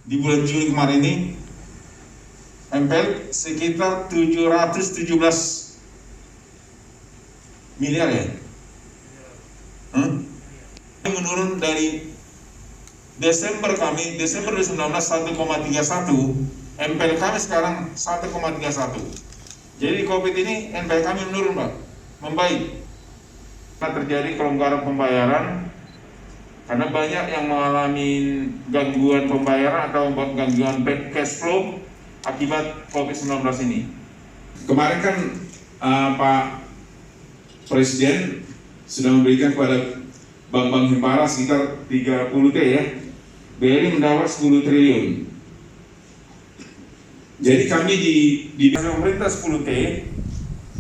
di bulan Juli kemarin ini MPL sekitar 717 miliar ya. Menurun dari Desember 2019 1,31, MPL kami sekarang 1,31. Jadi di COVID ini MPL kami menurun, Pak, membaik. Terjadi kelonggaran pembayaran karena banyak yang mengalami gangguan pembayaran atau gangguan cash flow akibat COVID-19 ini. Kemarin kan Pak Presiden sudah memberikan kepada bank-bank himpara sekitar 30 T ya. BRI mendapat 10 triliun. Jadi kami di pemerintah 10 T,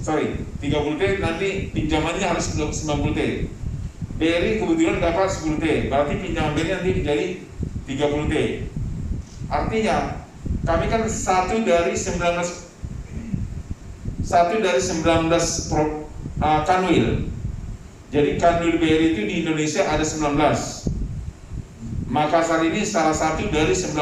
30 T, nanti pinjamannya harus 90 T. BRI kebetulan dapat 10 T, berarti pinjaman BRI nanti menjadi 30 T. Artinya kami kan satu dari 19 kanwil. Jadi kanwil BRI itu di Indonesia ada 19. Makassar ini salah satu dari 19.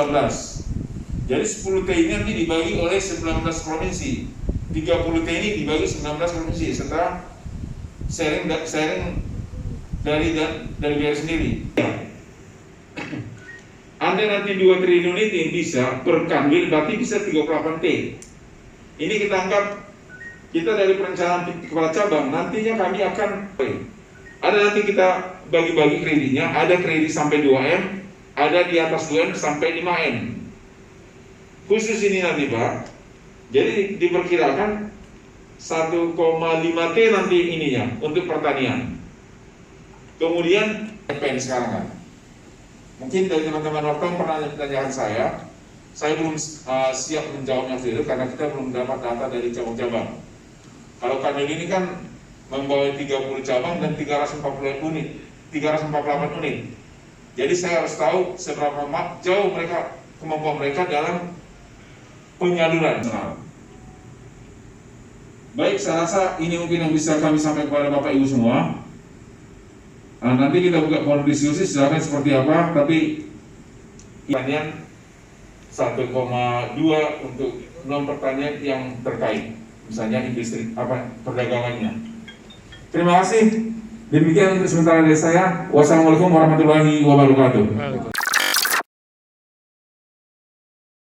Jadi 10 T ini nanti dibagi oleh 19 provinsi. 30 T ini dibagi 19 provinsi setelah sharing dari BRI sendiri. Anda nanti 2 triliun ini bisa per kanwil, berarti bisa 38 T. Ini kita anggap, kita dari perencanaan kepala cabang, nantinya kami akan ada nanti kita bagi-bagi kreditnya, ada kredit sampai 2M, ada di atas 2M sampai 5M. Khusus ini nanti Pak, jadi diperkirakan 1,5 T nanti ininya untuk pertanian. Kemudian PN sekarang kan, mungkin dari teman-teman wartawan pernah menanyakan saya belum siap menjawabnya itu karena kita belum dapat data dari cabang-cabang. Kalau kanwil ini kan membawa 30 cabang dan 348 unit. Jadi saya harus tahu seberapa jauh kemampuan mereka dalam penyaluran. Baik, saya rasa ini mungkin yang bisa kami sampaikan kepada Bapak Ibu semua. Nanti kita buka forum diskusi silakan seperti apa, tapi pertanyaan 1,2 untuk 6 pertanyaan yang terkait, misalnya industri perdagangannya. Terima kasih. Demikian untuk sementara dari saya. Wassalamualaikum warahmatullahi wabarakatuh.